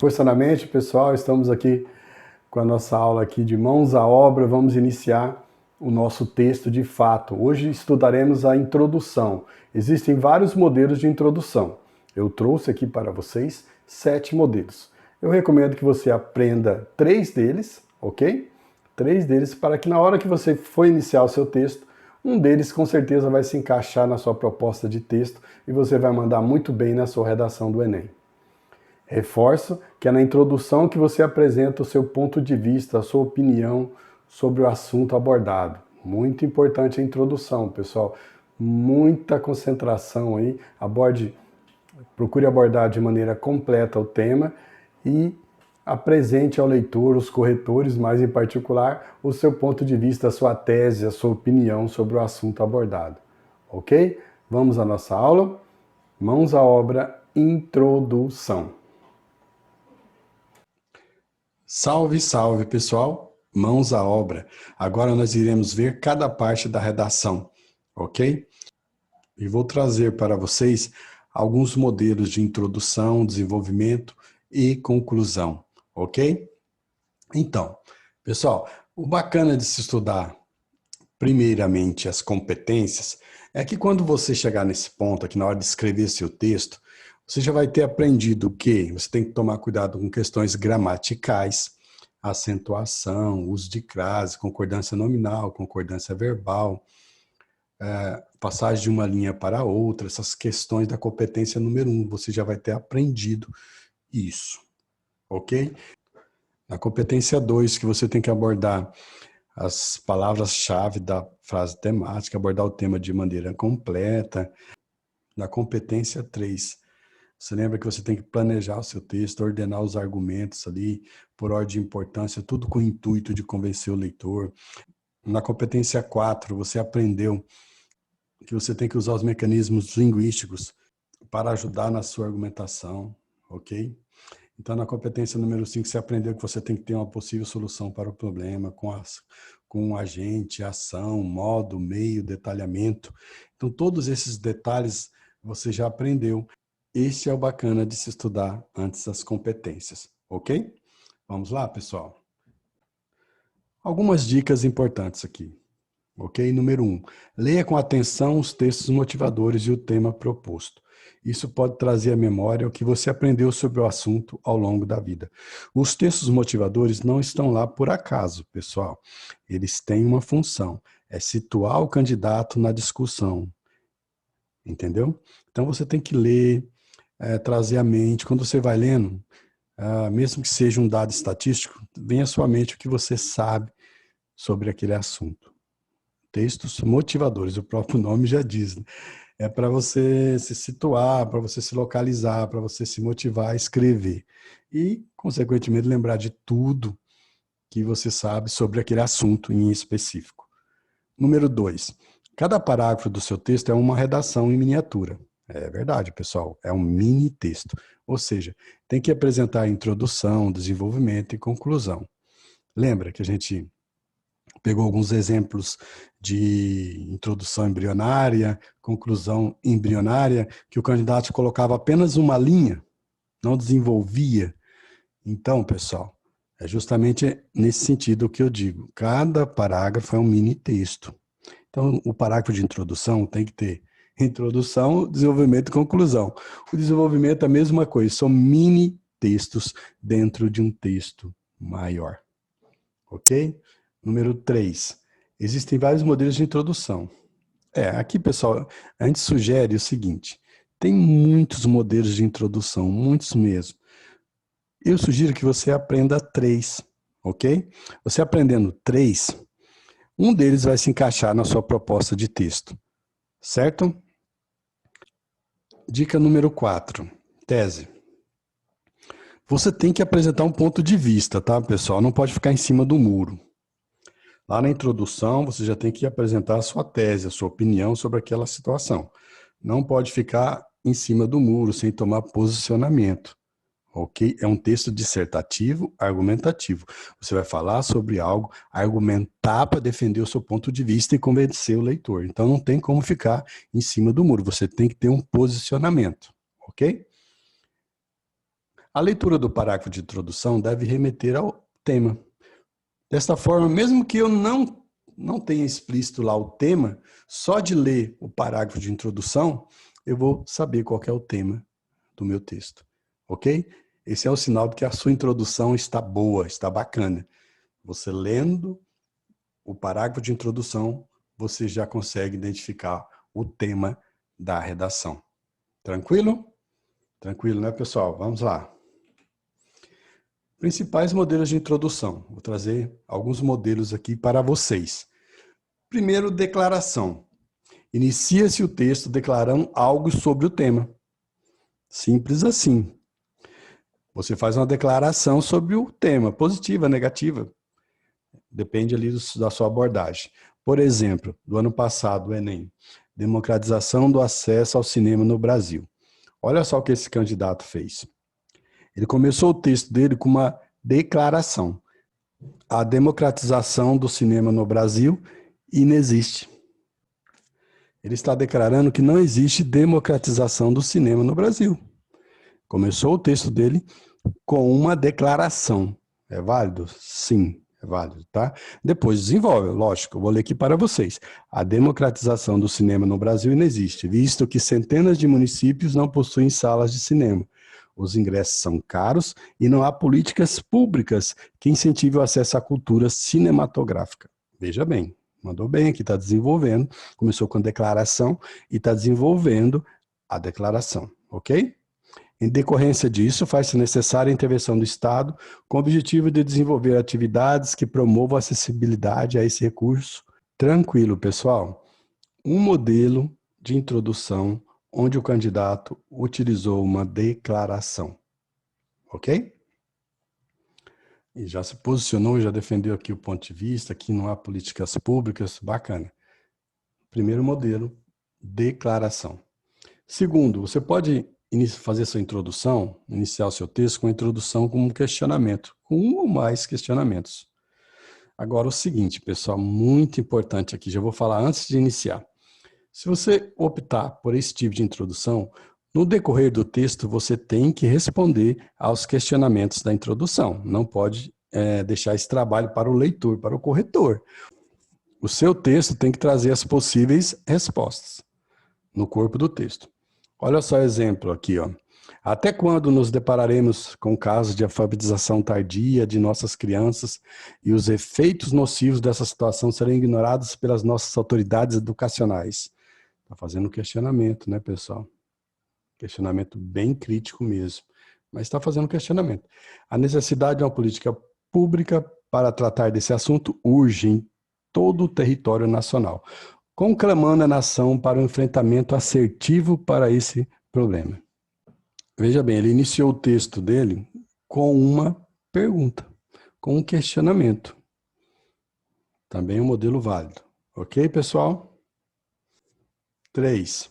Força na mente, pessoal, estamos aqui com a nossa aula aqui de mãos à obra. Vamos iniciar o nosso texto de fato. Hoje estudaremos a introdução. Existem vários modelos de introdução. Eu trouxe aqui para vocês 7 modelos. Eu recomendo que você aprenda 3 deles, ok? 3 deles para que na hora que você for iniciar o seu texto, um deles com certeza vai se encaixar na sua proposta de texto e você vai mandar muito bem na sua redação do Enem. Reforço que é na introdução que você apresenta o seu ponto de vista, a sua opinião sobre o assunto abordado. Muito importante a introdução, pessoal. Muita concentração aí. Procure abordar de maneira completa o tema e apresente ao leitor, os corretores, mais em particular, o seu ponto de vista, a sua tese, a sua opinião sobre o assunto abordado. Ok? Vamos à nossa aula. Mãos à obra, introdução. Salve, salve, pessoal! Mãos à obra. Agora nós iremos ver cada parte da redação, ok? E vou trazer para vocês alguns modelos de introdução, desenvolvimento e conclusão, ok? Então, pessoal, o bacana de se estudar primeiramente as competências é que quando você chegar nesse ponto aqui na hora de escrever seu texto, você já vai ter aprendido que você tem que tomar cuidado com questões gramaticais, acentuação, uso de crase, concordância nominal, concordância verbal, passagem de uma linha para outra, essas questões da competência número 1, você já vai ter aprendido isso, ok? Na competência 2, que você tem que abordar as palavras-chave da frase temática, abordar o tema de maneira completa. Na competência 3, você lembra que você tem que planejar o seu texto, ordenar os argumentos ali, por ordem de importância, tudo com o intuito de convencer o leitor. Na competência 4, você aprendeu que você tem que usar os mecanismos linguísticos para ajudar na sua argumentação, ok? Então, na competência número 5, você aprendeu que você tem que ter uma possível solução para o problema com agente, ação, modo, meio, detalhamento. Então, todos esses detalhes você já aprendeu. Este é o bacana de se estudar antes das competências, ok? Vamos lá, pessoal? Algumas dicas importantes aqui, ok? Número 1, leia com atenção os textos motivadores e o tema proposto. Isso pode trazer à memória o que você aprendeu sobre o assunto ao longo da vida. Os textos motivadores não estão lá por acaso, pessoal. Eles têm uma função, é situar o candidato na discussão, entendeu? Então você tem que ler, trazer à mente, quando você vai lendo, mesmo que seja um dado estatístico, vem à sua mente o que você sabe sobre aquele assunto. Textos motivadores, o próprio nome já diz, né? É para você se situar, para você se localizar, para você se motivar a escrever. E, consequentemente, lembrar de tudo que você sabe sobre aquele assunto em específico. Número 2. Cada parágrafo do seu texto é uma redação em miniatura. É verdade, pessoal, é um mini texto. Ou seja, tem que apresentar a introdução, desenvolvimento e conclusão. Lembra que a gente pegou alguns exemplos de introdução embrionária, conclusão embrionária, que o candidato colocava apenas uma linha, não desenvolvia. Então, pessoal, é justamente nesse sentido que eu digo. Cada parágrafo é um mini texto. Então, o parágrafo de introdução tem que ter introdução, desenvolvimento e conclusão. O desenvolvimento é a mesma coisa, são mini textos dentro de um texto maior. Ok? Número 3. Existem vários modelos de introdução. Aqui, pessoal, a gente sugere o seguinte, tem muitos modelos de introdução, muitos mesmo. Eu sugiro que você aprenda 3, ok? Você aprendendo 3, um deles vai se encaixar na sua proposta de texto, certo? Dica número 4, tese. Você tem que apresentar um ponto de vista, tá, pessoal? Não pode ficar em cima do muro. Lá na introdução, você já tem que apresentar a sua tese, a sua opinião sobre aquela situação. Não pode ficar em cima do muro, sem tomar posicionamento, ok? É um texto dissertativo, argumentativo. Você vai falar sobre algo, argumentar para defender o seu ponto de vista e convencer o leitor. Então, não tem como ficar em cima do muro, você tem que ter um posicionamento, ok? A leitura do parágrafo de introdução deve remeter ao tema. Desta forma, mesmo que eu não tenha explícito lá o tema, só de ler o parágrafo de introdução, eu vou saber qual que é o tema do meu texto, ok? Esse é o sinal de que a sua introdução está boa, está bacana. Você lendo o parágrafo de introdução, você já consegue identificar o tema da redação. Tranquilo? Tranquilo, né, pessoal? Vamos lá. Principais modelos de introdução. Vou trazer alguns modelos aqui para vocês. Primeiro, declaração. Inicia-se o texto declarando algo sobre o tema. Simples assim. Você faz uma declaração sobre o tema, positiva, negativa. Depende ali da sua abordagem. Por exemplo, do ano passado, o Enem, democratização do acesso ao cinema no Brasil. Olha só o que esse candidato fez. Ele começou o texto dele com uma declaração. A democratização do cinema no Brasil inexiste. Ele está declarando que não existe democratização do cinema no Brasil. Começou o texto dele com uma declaração. É válido? Sim, é válido, tá? Depois desenvolve, lógico, eu vou ler aqui para vocês. A democratização do cinema no Brasil inexiste, visto que centenas de municípios não possuem salas de cinema. Os ingressos são caros e não há políticas públicas que incentivem o acesso à cultura cinematográfica. Veja bem, mandou bem aqui, está desenvolvendo, começou com a declaração e está desenvolvendo a declaração, ok? Em decorrência disso, faz-se necessária a intervenção do Estado com o objetivo de desenvolver atividades que promovam a acessibilidade a esse recurso. Tranquilo, pessoal. Um modelo de introdução onde o candidato utilizou uma declaração. Ok? E já se posicionou, já defendeu aqui o ponto de vista, que não há políticas públicas, bacana. Primeiro modelo, declaração. Segundo, você pode fazer sua introdução, iniciar o seu texto com a introdução como um questionamento, com um ou mais questionamentos. Agora, o seguinte, pessoal, muito importante aqui, já vou falar antes de iniciar. Se você optar por esse tipo de introdução, no decorrer do texto você tem que responder aos questionamentos da introdução. Não pode deixar esse trabalho para o leitor, para o corretor. O seu texto tem que trazer as possíveis respostas no corpo do texto. Olha só o exemplo aqui, ó. Até quando nos depararemos com casos de alfabetização tardia de nossas crianças e os efeitos nocivos dessa situação serão ignorados pelas nossas autoridades educacionais? Está fazendo um questionamento, né, pessoal? Questionamento bem crítico mesmo, mas está fazendo um questionamento. A necessidade de uma política pública para tratar desse assunto urge em todo o território nacional, conclamando a nação para um enfrentamento assertivo para esse problema. Veja bem, ele iniciou o texto dele com uma pergunta, com um questionamento. Também um modelo válido. Ok, pessoal? 3.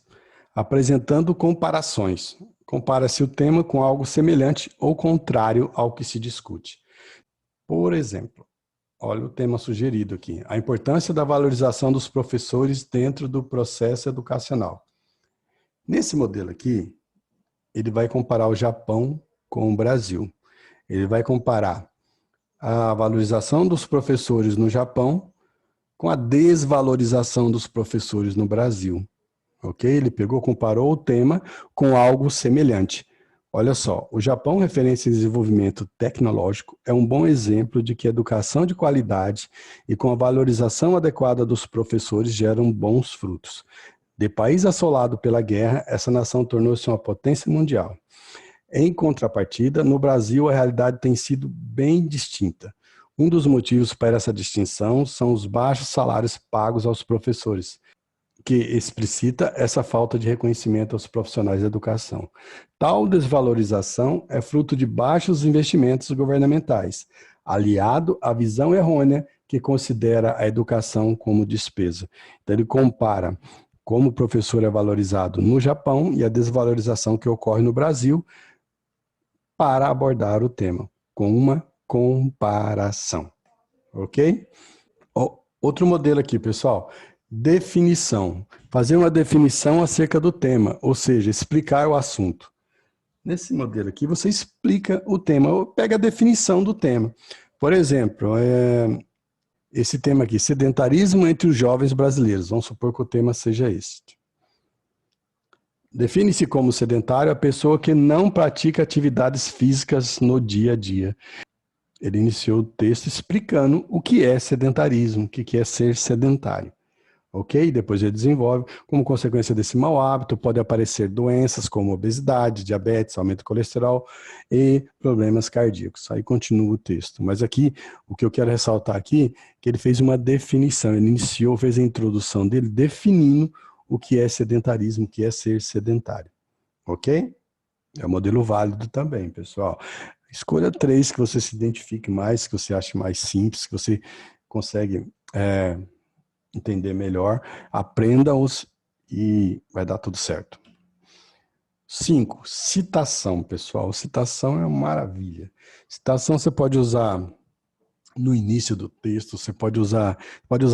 Apresentando comparações. Compara-se o tema com algo semelhante ou contrário ao que se discute. Por exemplo, olha o tema sugerido aqui. A importância da valorização dos professores dentro do processo educacional. Nesse modelo aqui, ele vai comparar o Japão com o Brasil. Ele vai comparar a valorização dos professores no Japão com a desvalorização dos professores no Brasil. Ok? Ele comparou o tema com algo semelhante. Olha só, o Japão, referência em desenvolvimento tecnológico, é um bom exemplo de que a educação de qualidade e com a valorização adequada dos professores geram bons frutos. De país assolado pela guerra, essa nação tornou-se uma potência mundial. Em contrapartida, no Brasil, a realidade tem sido bem distinta. Um dos motivos para essa distinção são os baixos salários pagos aos professores, que explicita essa falta de reconhecimento aos profissionais da educação. Tal desvalorização é fruto de baixos investimentos governamentais, aliado à visão errônea que considera a educação como despesa. Então, ele compara como o professor é valorizado no Japão e a desvalorização que ocorre no Brasil para abordar o tema, com uma comparação. Ok? Outro modelo aqui, pessoal. Definição. Fazer uma definição acerca do tema, ou seja, explicar o assunto. Nesse modelo aqui, você explica o tema, ou pega a definição do tema. Por exemplo, esse tema aqui, sedentarismo entre os jovens brasileiros. Vamos supor que o tema seja este. Define-se como sedentário a pessoa que não pratica atividades físicas no dia a dia. Ele iniciou o texto explicando o que é sedentarismo, o que é ser sedentário. Ok? Depois ele desenvolve. Como consequência desse mau hábito, pode aparecer doenças como obesidade, diabetes, aumento do colesterol e problemas cardíacos. Aí continua o texto. Mas aqui, o que eu quero ressaltar aqui, que ele fez uma definição. Ele iniciou, fez a introdução dele definindo o que é sedentarismo, o que é ser sedentário. Ok? É um modelo válido também, pessoal. Escolha 3 que você se identifique mais, que você ache mais simples, que você consegue entender melhor. Aprenda-os e vai dar tudo certo. 5. Citação, pessoal. Citação é uma maravilha. Citação você pode usar no início do texto, você pode usar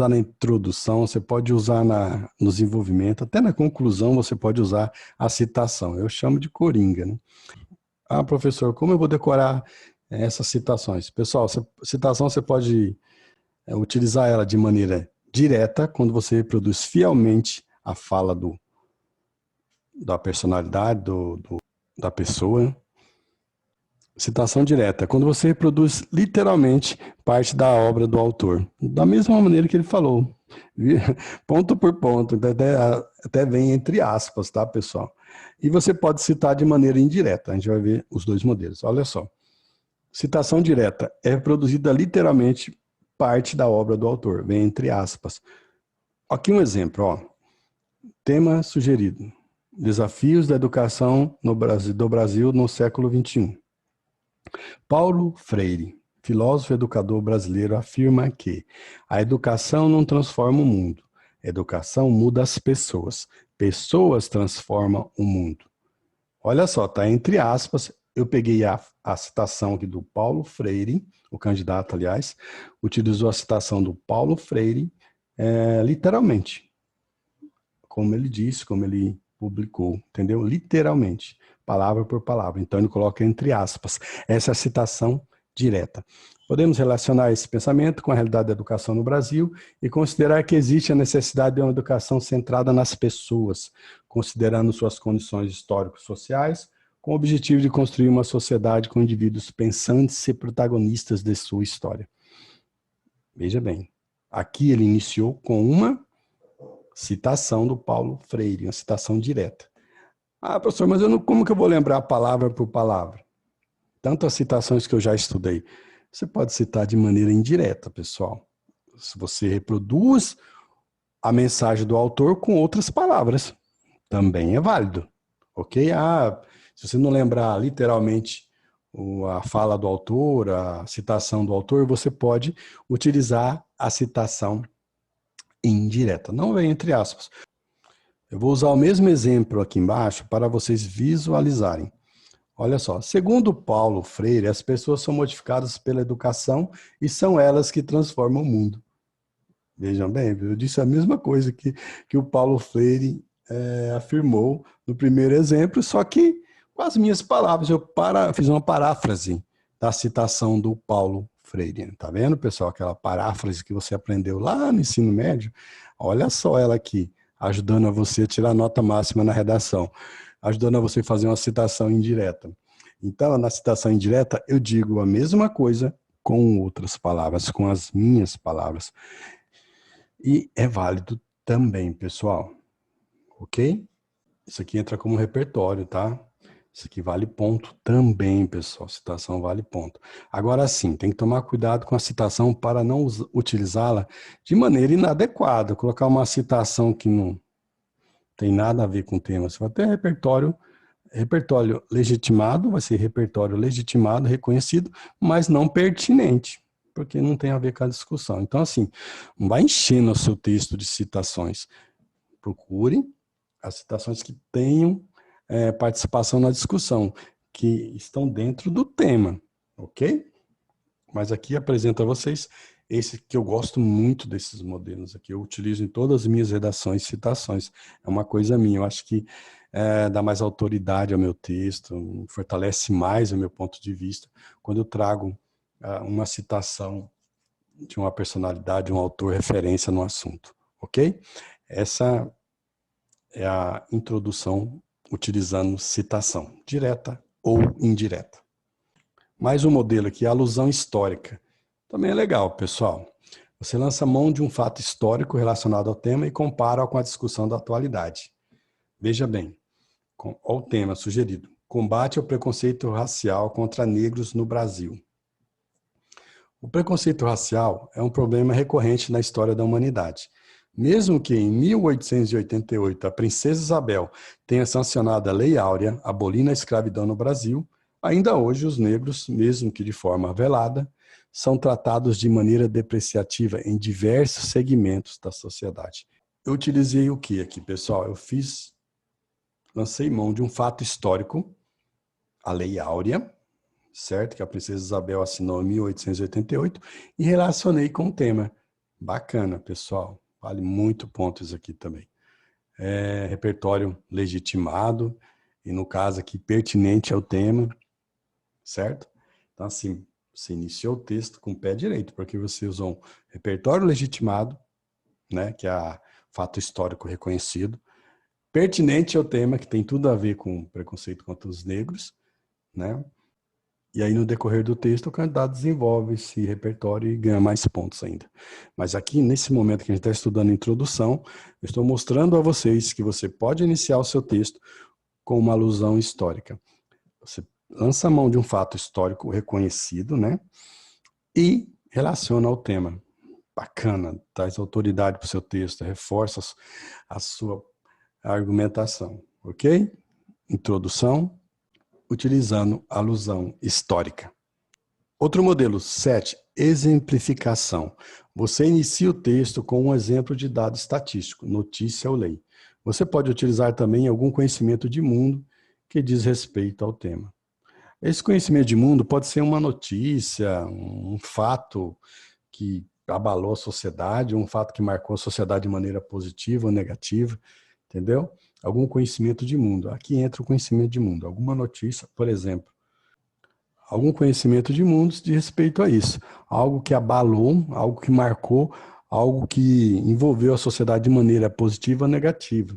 na introdução, você pode usar no desenvolvimento, até na conclusão você pode usar a citação. Eu chamo de coringa, né? Ah, professor, como eu vou decorar essas citações? Pessoal, citação você pode utilizar ela de maneira direta, quando você reproduz fielmente a fala da personalidade, da pessoa. Citação direta, quando você reproduz literalmente parte da obra do autor, da mesma maneira que ele falou, ponto por ponto, até vem entre aspas, tá, pessoal? E você pode citar de maneira indireta, a gente vai ver os dois modelos. Olha só, citação direta é reproduzida literalmente parte da obra do autor, vem entre aspas. Aqui um exemplo, ó. Tema sugerido, desafios da educação do Brasil no século XXI. Paulo Freire, filósofo e educador brasileiro, afirma que a educação não transforma o mundo. A educação muda as pessoas. Pessoas transformam o mundo. Olha só, tá entre aspas. Eu peguei a citação aqui do Paulo Freire, o candidato, aliás, utilizou a citação do Paulo Freire literalmente. Como ele disse, como ele publicou, entendeu? Literalmente. Palavra por palavra. Então, ele coloca entre aspas. Essa é a citação direta. Podemos relacionar esse pensamento com a realidade da educação no Brasil e considerar que existe a necessidade de uma educação centrada nas pessoas, considerando suas condições históricos-sociais, com o objetivo de construir uma sociedade com indivíduos pensantes e protagonistas de sua história. Veja bem, aqui ele iniciou com uma citação do Paulo Freire, uma citação direta. Ah, professor, mas como que eu vou lembrar palavra por palavra? Tantas citações que eu já estudei. Você pode citar de maneira indireta, pessoal. Se você reproduz a mensagem do autor com outras palavras, também é válido, ok? Ah, se você não lembrar literalmente a fala do autor, a citação do autor, você pode utilizar a citação indireta. Não vem entre aspas. Eu vou usar o mesmo exemplo aqui embaixo para vocês visualizarem. Olha só, segundo Paulo Freire, as pessoas são modificadas pela educação e são elas que transformam o mundo. Vejam bem, eu disse a mesma coisa que o Paulo Freire afirmou no primeiro exemplo, só que com as minhas palavras, eu fiz uma paráfrase da citação do Paulo Freire. Tá vendo, pessoal? Aquela paráfrase que você aprendeu lá no ensino médio. Olha só ela aqui, ajudando a você a tirar nota máxima na redação, ajudando a você a fazer uma citação indireta. Então, na citação indireta, eu digo a mesma coisa com outras palavras, com as minhas palavras. E é válido também, pessoal. Ok? Isso aqui entra como repertório, tá? Isso aqui vale ponto também, pessoal. Citação vale ponto. Agora sim, tem que tomar cuidado com a citação para não utilizá-la de maneira inadequada. Colocar uma citação que não tem nada a ver com o tema. Você vai ter repertório legitimado, vai ser repertório legitimado, reconhecido, mas não pertinente, porque não tem a ver com a discussão. Então, assim, não vai enchendo o seu texto de citações. Procure as citações que tenham participação na discussão, que estão dentro do tema, ok? Mas aqui apresento a vocês esse que eu gosto muito desses modelos aqui. Eu utilizo em todas as minhas redações, citações. É uma coisa minha. Eu acho que dá mais autoridade ao meu texto, fortalece mais o meu ponto de vista quando eu trago uma citação de uma personalidade, um autor, referência no assunto, ok? Essa é a introdução utilizando citação, direta ou indireta. Mais um modelo aqui, alusão histórica. Também é legal, pessoal. Você lança mão de um fato histórico relacionado ao tema e compara com a discussão da atualidade. Veja bem, olha o tema sugerido. Combate ao preconceito racial contra negros no Brasil. O preconceito racial é um problema recorrente na história da humanidade. Mesmo que em 1888 a princesa Isabel tenha sancionado a Lei Áurea, abolindo a escravidão no Brasil, ainda hoje os negros, mesmo que de forma velada, são tratados de maneira depreciativa em diversos segmentos da sociedade. Eu utilizei o que aqui, pessoal? Lancei mão de um fato histórico, a Lei Áurea, certo? Que a princesa Isabel assinou em 1888, e relacionei com o tema. Bacana, pessoal. Vale muito ponto isso aqui também. Repertório legitimado, e no caso aqui, pertinente ao tema, certo? Então, assim, você iniciou o texto com o pé direito, porque você usou um repertório legitimado, né, que é fato histórico reconhecido, pertinente ao tema, que tem tudo a ver com preconceito contra os negros, né? E aí, no decorrer do texto, o candidato desenvolve esse repertório e ganha mais pontos ainda. Mas aqui, nesse momento que a gente está estudando a introdução, eu estou mostrando a vocês que você pode iniciar o seu texto com uma alusão histórica. Você lança a mão de um fato histórico reconhecido, né? E relaciona ao tema. Bacana, traz autoridade para o seu texto, reforça a sua argumentação, ok? Introdução, utilizando alusão histórica. Outro modelo, 7, exemplificação. Você inicia o texto com um exemplo de dado estatístico, notícia ou lei. Você pode utilizar também algum conhecimento de mundo que diz respeito ao tema. Esse conhecimento de mundo pode ser uma notícia, um fato que abalou a sociedade, um fato que marcou a sociedade de maneira positiva ou negativa, entendeu? Algum conhecimento de mundo. Aqui entra o conhecimento de mundo. Alguma notícia, por exemplo, algum conhecimento de mundo de respeito a isso. Algo que abalou, algo que marcou, algo que envolveu a sociedade de maneira positiva ou negativa.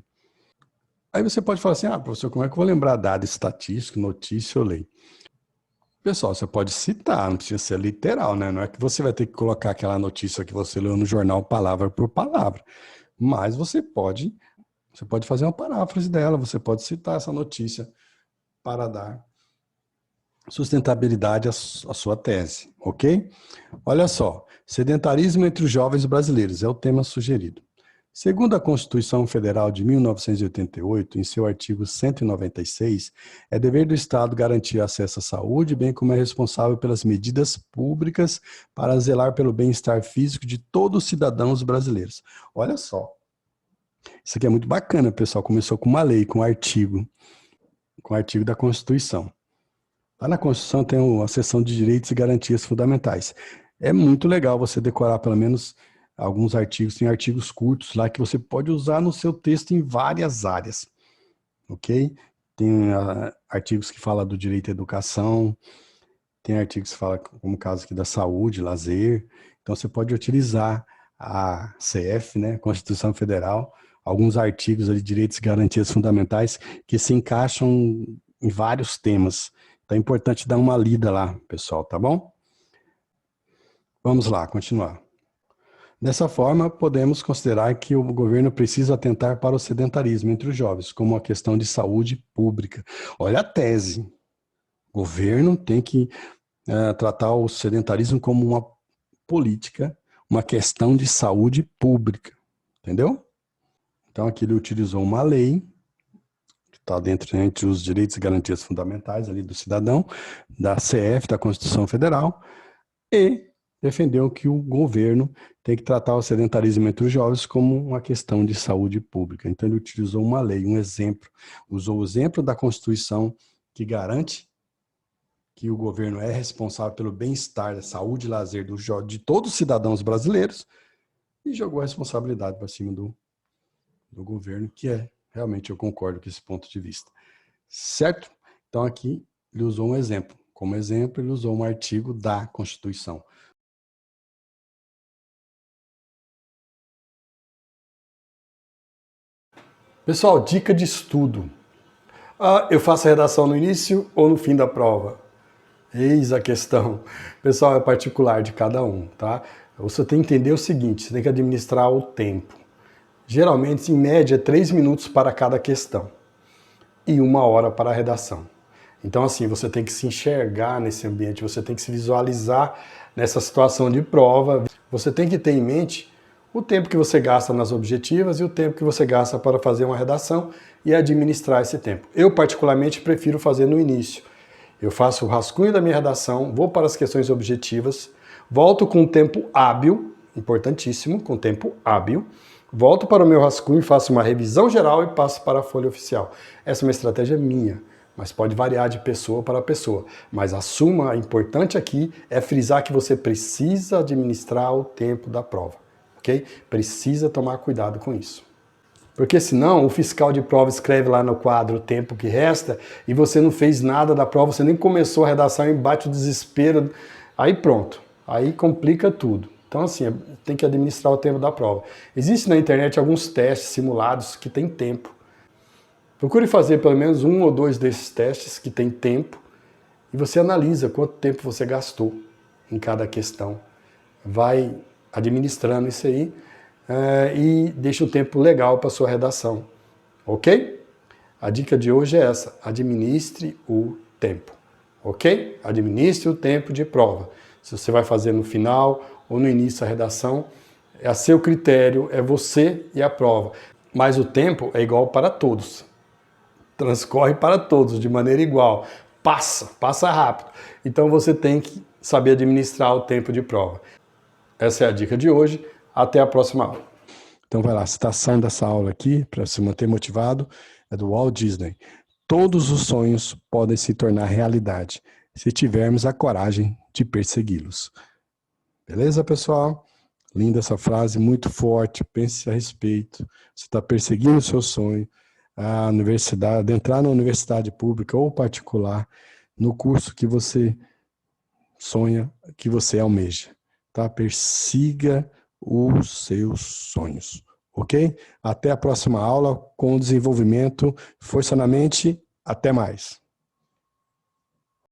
Aí você pode falar assim, professor, como é que eu vou lembrar dado estatístico, notícia ou lei? Pessoal, você pode citar, não precisa ser literal, né? Não é que você vai ter que colocar aquela notícia que você leu no jornal palavra por palavra. Mas você pode fazer uma paráfrase dela, você pode citar essa notícia para dar sustentabilidade à sua tese, ok? Olha só, sedentarismo entre os jovens brasileiros é o tema sugerido. Segundo a Constituição Federal de 1988, em seu artigo 196, é dever do Estado garantir acesso à saúde, bem como é responsável pelas medidas públicas para zelar pelo bem-estar físico de todos os cidadãos brasileiros. Olha só, isso aqui é muito bacana, pessoal. Começou com uma lei, com um artigo da Constituição. Lá na Constituição tem a seção de direitos e garantias fundamentais. É muito legal você decorar pelo menos alguns artigos, tem artigos curtos lá que você pode usar no seu texto em várias áreas, ok? Tem artigos que falam do direito à educação, tem artigos que falam, como o caso aqui da saúde, lazer. Então você pode utilizar a CF, né, Constituição Federal, alguns artigos ali, direitos e garantias fundamentais, que se encaixam em vários temas. Então é importante dar uma lida lá, pessoal, tá bom? Vamos lá, continuar. Dessa forma, podemos considerar que o governo precisa atentar para o sedentarismo entre os jovens, como uma questão de saúde pública. Olha a tese. O governo tem que tratar o sedentarismo como uma política, uma questão de saúde pública. Entendeu? Então, aqui ele utilizou uma lei, que está entre os direitos e garantias fundamentais ali do cidadão, da CF, da Constituição Federal, e defendeu que o governo tem que tratar o sedentarismo entre os jovens como uma questão de saúde pública. Então, ele utilizou uma lei, um exemplo, usou o exemplo da Constituição que garante que o governo é responsável pelo bem-estar, da saúde e lazer de todos os cidadãos brasileiros e jogou a responsabilidade para cima do governo, que é Realmente eu concordo com esse ponto de vista. Certo? Então aqui ele usou um exemplo. Como exemplo, ele usou um artigo da Constituição. Pessoal, dica de estudo. Eu faço a redação no início ou no fim da prova? Eis a questão. Pessoal, é particular de cada um, tá? Você tem que entender o seguinte, você tem que administrar o tempo. Geralmente, em média, 3 minutos para cada questão e 1 hora para a redação. Então, assim, você tem que se enxergar nesse ambiente, você tem que se visualizar nessa situação de prova. Você tem que ter em mente o tempo que você gasta nas objetivas e o tempo que você gasta para fazer uma redação e administrar esse tempo. Eu, particularmente, prefiro fazer no início. Eu faço o rascunho da minha redação, vou para as questões objetivas, volto com tempo hábil, importantíssimo, com tempo hábil, volto para o meu rascunho, faço uma revisão geral e passo para a folha oficial. Essa é uma estratégia minha, mas pode variar de pessoa para pessoa. Mas a suma importante aqui é frisar que você precisa administrar o tempo da prova, ok? Precisa tomar cuidado com isso. Porque senão o fiscal de prova escreve lá no quadro o tempo que resta e você não fez nada da prova, você nem começou a redação e bate o desespero, aí pronto, aí complica tudo. Então assim, tem que administrar o tempo da prova. Existem na internet alguns testes simulados que tem tempo. Procure fazer pelo menos 1 ou 2 desses testes que tem tempo e você analisa quanto tempo você gastou em cada questão. Vai administrando isso aí e deixa um tempo legal para sua redação, ok? A dica de hoje é essa, administre o tempo, ok? Administre o tempo de prova. Se você vai fazer no final ou no início a redação, é a seu critério, é você e a prova. Mas o tempo é igual para todos, transcorre para todos de maneira igual, passa rápido. Então você tem que saber administrar o tempo de prova. Essa é a dica de hoje. Até a próxima aula. Então vai lá, a citação dessa aula aqui, para se manter motivado, é do Walt Disney. Todos os sonhos podem se tornar realidade, se tivermos a coragem de persegui-los. Beleza, pessoal? Linda essa frase, muito forte, pense a respeito. Você está perseguindo o seu sonho, a universidade, entrar na universidade pública ou particular, no curso que você sonha, que você almeja. Tá? Persiga os seus sonhos, ok? Até a próxima aula com desenvolvimento, força na mente, até mais.